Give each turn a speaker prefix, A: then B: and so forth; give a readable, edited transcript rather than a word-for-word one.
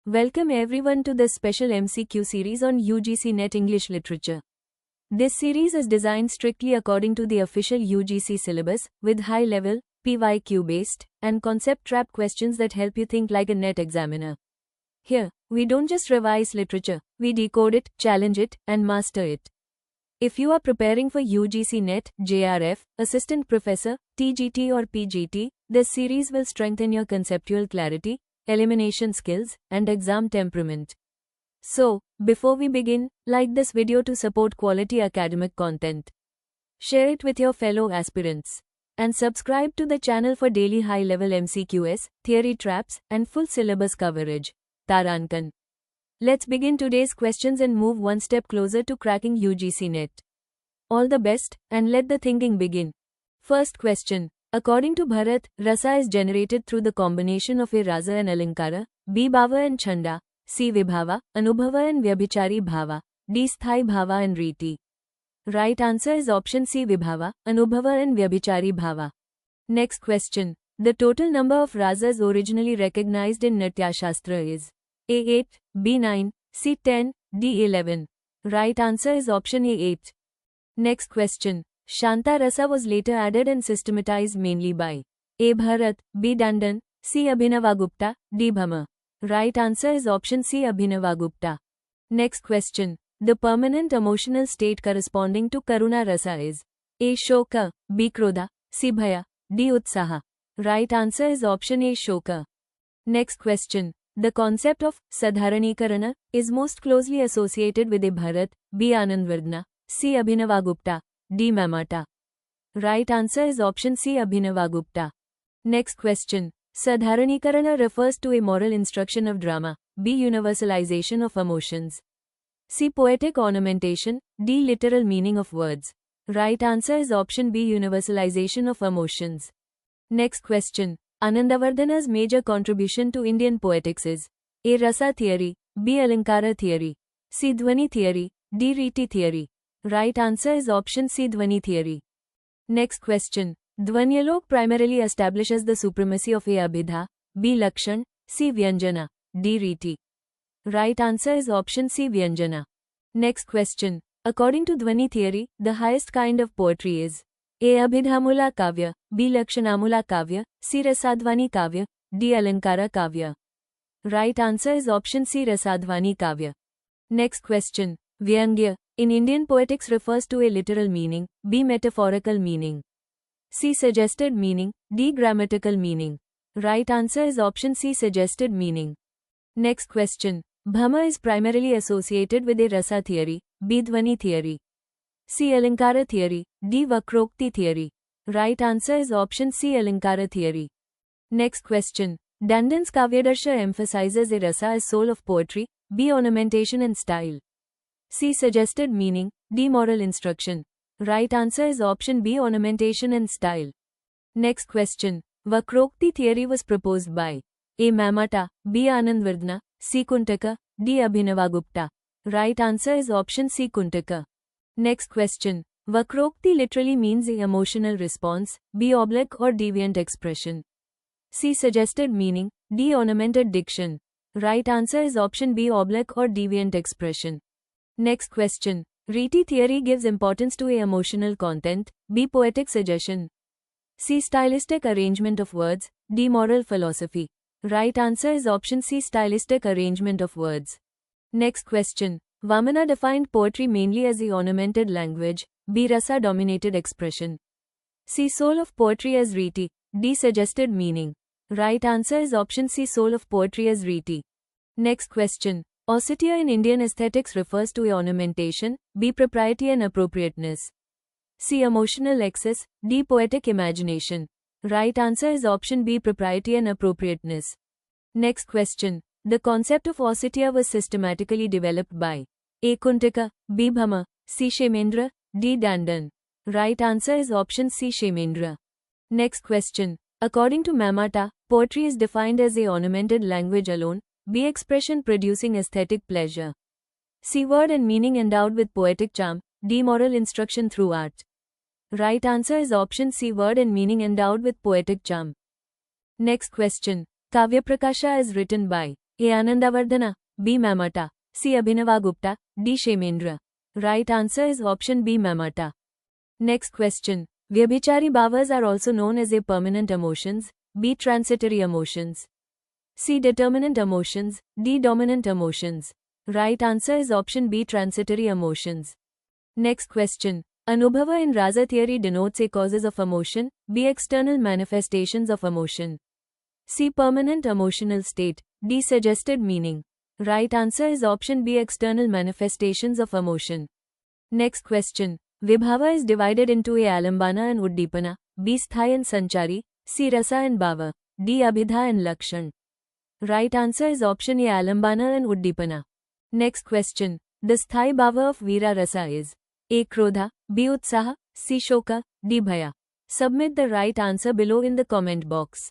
A: Welcome everyone to this special MCQ series on UGC NET English Literature. This series is designed strictly according to the official UGC syllabus, with high-level, PYQ-based, and concept-trap questions that help you think like a NET examiner. Here, we don't just revise literature, we decode it, challenge it, and master it. If you are preparing for UGC NET, JRF, Assistant Professor, TGT or PGT, this series will strengthen your conceptual clarity, elimination skills, and exam temperament. So, before we begin, like this video to support quality academic content. Share it with your fellow aspirants. And subscribe to the channel for daily high-level MCQs, theory traps, and full syllabus coverage. Tarankan. Let's begin today's questions and move one step closer to cracking UGC NET. All the best, and let the thinking begin. First question. According to Bharat, rasa is generated through the combination of A rasa and Alankara, B bhava and chanda, C vibhava, Anubhava and Vyabhichari bhava, D sthai bhava and riti. Right answer is option C vibhava, Anubhava and Vyabhichari bhava. Next question. The total number of rasas originally recognized in Natya Shastra is A8, B9, C10, D11. Right answer is option A8. Next question. Shanta rasa was later added and systematized mainly by A. Bharat, B. Dandan, C. Abhinavagupta, D. Bhama. Right answer is option C. Abhinavagupta. Next question. The permanent emotional state corresponding to Karuna rasa is A. Shoka, B. Krodha, C. Bhaya, D. Utsaha. Right answer is option A. Shoka. Next question. The concept of Sadharanikarana is most closely associated with A. Bharat, B. Anandvardhana, C. Abhinavagupta, D. Mamata. Right answer is option C. Abhinavagupta. Next question. Sadharanikarana refers to a moral instruction of drama, B. Universalization of emotions, C. Poetic ornamentation, D. Literal meaning of words. Right answer is option B. Universalization of emotions. Next question. Anandavardhana's major contribution to Indian poetics is A. Rasa theory, B. Alankara theory, C. Dhwani theory, D. Riti theory. Right answer is option C. Dhwani theory. Next question. Dhvanyalok primarily establishes the supremacy of A. Abhidha, B. Lakshan, C. Vyanjana, D. Riti. Right answer is option C. Vyanjana. Next question. According to Dhwani theory, the highest kind of poetry is A. Abhidhamula Kavya, B. Lakshanamula Kavya, C. Rasadhvani Kavya, D. Alankara Kavya. Right answer is option C. Rasadhvani Kavya. Next question. Vyangya in Indian poetics refers to A. Literal meaning, B. Metaphorical meaning, C. Suggested meaning, D. Grammatical meaning. Right answer is option C. Suggested meaning. Next question. Bhama is primarily associated with A. Rasa theory, B. Dhwani theory, C. Alankara theory, D. Vakrokti theory. Right answer is option C. Alankara theory. Next question. Dandan's Kavyadarsha emphasizes A rasa as soul of poetry, B. Ornamentation and style, C. Suggested meaning, D. Moral instruction. Right answer is option B. Ornamentation and style. Next question. Vakrokti theory was proposed by A. Mamata, B. Anandvardhana, C. Kuntaka, D. Abhinavagupta. Right answer is option C. Kuntaka. Next question. Vakrokti literally means a emotional response, B. Oblique or deviant expression, C. Suggested meaning, D. Ornamented diction. Right answer is option B. Oblique or deviant expression. Next question. Riti theory gives importance to A. Emotional content, B. Poetic suggestion, C. Stylistic arrangement of words, D. Moral philosophy. Right answer is option C. Stylistic arrangement of words. Next question. Vamana defined poetry mainly as the ornamented language, B. Rasa-dominated expression, C. Soul of poetry as Riti, D. Suggested meaning. Right answer is option C. Soul of poetry as Riti. Next question. Ausitia in Indian aesthetics refers to A. Ornamentation, B. Propriety and appropriateness, C. Emotional excess, D. Poetic imagination. Right answer is option B. Propriety and appropriateness. Next question. The concept of Ausitia was systematically developed by A. Kuntaka, B. Bhama, C. Kshemendra, D. Dandan. Right answer is option C. Kshemendra. Next question. According to Mamata, poetry is defined as A. Ornamented language alone, B. Expression producing aesthetic pleasure, C. Word and meaning endowed with poetic charm, D. Moral instruction through art. Right answer is option C. Word and meaning endowed with poetic charm. Next question. Kavya Prakasha is written by A. Anandavardhana, B. Mamata, C. Abhinava Gupta, D. Shemendra. Right answer is option B. Mamata. Next question. Vyabhichari bhavas are also known as A. Permanent emotions, B. Transitory emotions, C. Determinant emotions, D. Dominant emotions. Right answer is option B. Transitory emotions. Next question. Anubhava in Rasa theory denotes A. Causes of emotion, B. External manifestations of emotion, C. Permanent emotional state, D. Suggested meaning. Right answer is option B. External manifestations of emotion. Next question. Vibhava is divided into A. Alambana and Uddipana, B. Sthai and Sanchari, C. Rasa and Bhava, D. Abhidha and Lakshan. Right answer is option A. Alambana and Uddipana. Next question. The Sthai Bhava of Veera Rasa is A. Krodha, B. Utsaha, C. Shoka, D. Bhaya. Submit the right answer below in the comment box.